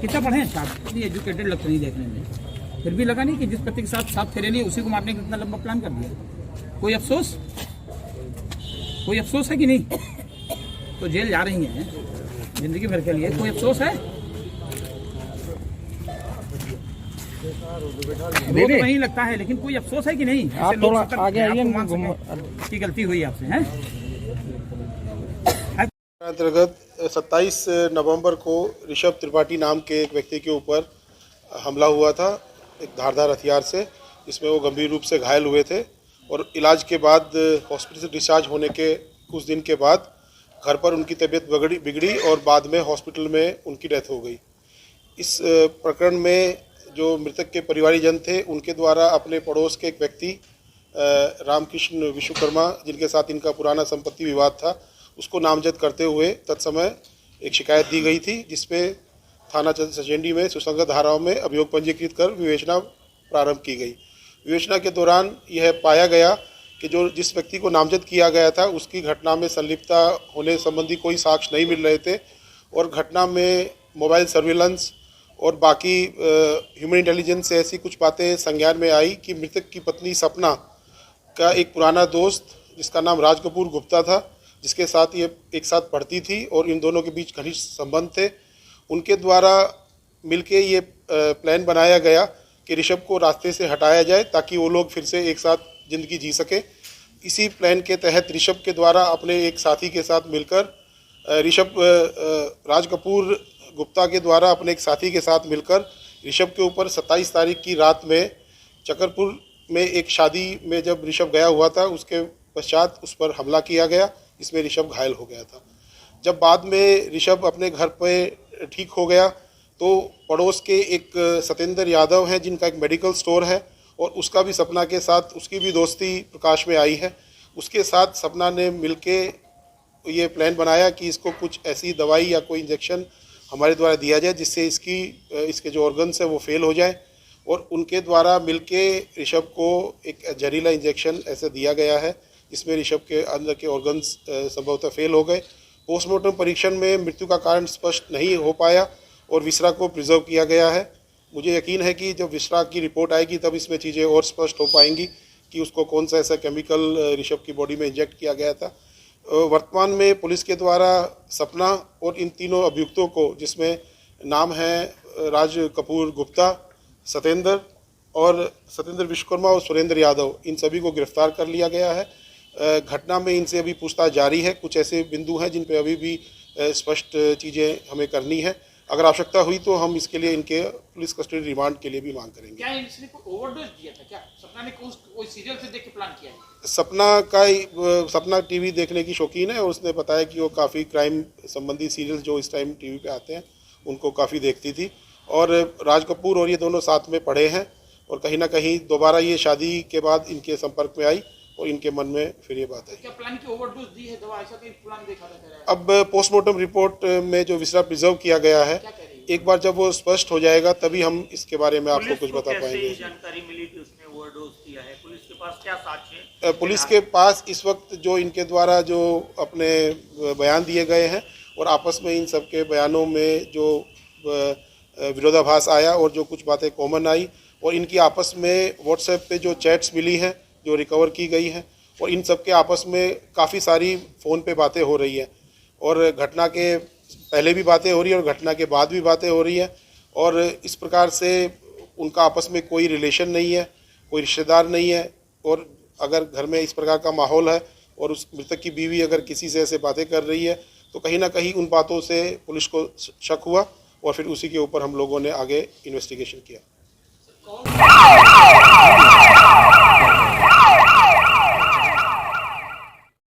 कितना पढ़े हैं आप? इतनी एजुकेटेड लगते नहीं देखने में, फिर भी लगा नहीं कि जिस पति के साथ साथ फेरे नहीं उसी को मारने का इतना लंबा प्लान कर दिया। कोई अफसोस है कि नहीं? तो जेल जा रही हैं जिंदगी भर के लिए, कोई अफसोस है? वो तो नहीं लगता है, लेकिन कोई अफसोस है कि नहीं? आप थोड़ा आगे आइए, की गलती हुई आपसे हैं। अंतर्गत 27 नवंबर को ऋषभ त्रिपाठी नाम के एक व्यक्ति के ऊपर हमला हुआ था एक धारदार हथियार से, जिसमें वो गंभीर रूप से घायल हुए थे और इलाज के बाद हॉस्पिटल से डिस्चार्ज होने के कुछ दिन के बाद घर पर उनकी तबीयत बिगड़ी और बाद में हॉस्पिटल में उनकी डेथ हो गई। इस प्रकरण में जो मृतक के परिवारीजन थे उनके द्वारा अपने पड़ोस के एक व्यक्ति रामकृष्ण विश्वकर्मा, जिनके साथ इनका पुराना संपत्ति विवाद था, उसको नामजद करते हुए तत्समय एक शिकायत दी गई थी, जिसमें थाना सचेंडी में सुसंगत धाराओं में अभियोग पंजीकृत कर विवेचना प्रारंभ की गई। विवेचना के दौरान यह पाया गया कि जिस व्यक्ति को नामजद किया गया था उसकी घटना में संलिप्तता होने संबंधी कोई साक्ष्य नहीं मिल रहे थे और घटना में मोबाइल सर्विलेंस और बाकी ह्यूमन इंटेलिजेंस से ऐसी कुछ बातें संज्ञान में आई कि मृतक की पत्नी सपना का एक पुराना दोस्त जिसका नाम राज कपूर गुप्ता था, जिसके साथ ये एक साथ पढ़ती थी और इन दोनों के बीच घनिष्ठ संबंध थे, उनके द्वारा मिलके ये प्लान बनाया गया कि ऋषभ को रास्ते से हटाया जाए ताकि वो लोग फिर से एक साथ ज़िंदगी जी सके। इसी प्लान के तहत ऋषभ के द्वारा अपने एक साथी के साथ मिलकर राज कपूर गुप्ता के द्वारा अपने एक साथी के साथ मिलकर ऋषभ के ऊपर 27 तारीख की रात में चकरपुर में एक शादी में जब ऋषभ गया हुआ था उसके पश्चात उस पर हमला किया गया, इसमें ऋषभ घायल हो गया था। जब बाद में ऋषभ अपने घर पे ठीक हो गया तो पड़ोस के एक सतेंद्र यादव हैं जिनका एक मेडिकल स्टोर है और उसका भी सपना के साथ उसकी भी दोस्ती प्रकाश में आई है। उसके साथ सपना ने मिलके ये प्लान बनाया कि इसको कुछ ऐसी दवाई या कोई इंजेक्शन हमारे द्वारा दिया जाए जिससे इसके जो ऑर्गन्स है वो फेल हो जाए, और उनके द्वारा मिलके ऋषभ को एक जहरीला इंजेक्शन ऐसे दिया गया है जिसमें ऋषभ के अंदर के ऑर्गन्स संभवतः फेल हो गए। पोस्टमार्टम परीक्षण में मृत्यु का कारण स्पष्ट नहीं हो पाया और विसरा को प्रिजर्व किया गया है। मुझे यकीन है कि जब विसरा की रिपोर्ट आएगी तब इसमें चीज़ें और स्पष्ट हो पाएंगी कि उसको कौन सा ऐसा केमिकल ऋषभ की बॉडी में इंजेक्ट किया गया था। वर्तमान में पुलिस के द्वारा सपना और इन तीनों अभियुक्तों को, जिसमें नाम है राज कपूर गुप्ता, सतेंद्र विश्वकर्मा और सुरेंद्र यादव, इन सभी को गिरफ्तार कर लिया गया है। घटना में इनसे अभी पूछताछ जारी है। कुछ ऐसे बिंदु हैं जिन पे अभी भी स्पष्ट चीज़ें हमें करनी है। अगर आवश्यकता हुई तो हम इसके लिए इनके पुलिस कस्टडी रिमांड के लिए भी मांग करेंगे। क्या इसने कोई ओवरडोज दिया था क्या? सपना ने कोई सीरियल से देख के प्लान किया है? सपना टीवी देखने की शौकीन है और उसने बताया कि वो काफ़ी क्राइम संबंधी सीरियल जो इस टाइम टीवी पे आते हैं उनको काफ़ी देखती थी, और राज कपूर और ये दोनों साथ में पढ़े हैं और कहीं ना कहीं दोबारा ये शादी के बाद इनके संपर्क में आई और इनके मन में फिर ये बात है। क्या प्लान की ओवरडोज दी है दवा, ऐसा कोई प्लान देखा था? अब पोस्टमार्टम रिपोर्ट में जो विसरा प्रिजर्व किया गया है, एक बार जब वो स्पष्ट हो जाएगा तभी हम इसके बारे में आपको कुछ बता पाएंगे। जानकारी मिली कि उसने ओवरडोज किया है? पुलिस के पास क्या साक्ष्य है? पुलिस के पास इस वक्त जो इनके द्वारा जो अपने बयान दिए गए हैं और आपस में इन सब के बयानों में जो विरोधाभास आया और जो कुछ बातें कॉमन आई और इनकी आपस में व्हाट्सएप पे जो चैट्स मिली हैं जो रिकवर की गई हैं, और इन सब के आपस में काफ़ी सारी फ़ोन पे बातें हो रही हैं और घटना के पहले भी बातें हो रही है और घटना के बाद भी बातें हो रही हैं, और इस प्रकार से उनका आपस में कोई रिलेशन नहीं है, कोई रिश्तेदार नहीं है। और अगर घर में इस प्रकार का माहौल है और उस मृतक की बीवी अगर किसी से ऐसे बातें कर रही है तो कहीं ना कहीं उन बातों से पुलिस को शक हुआ और फिर उसी के ऊपर हम लोगों ने आगे इन्वेस्टिगेशन किया।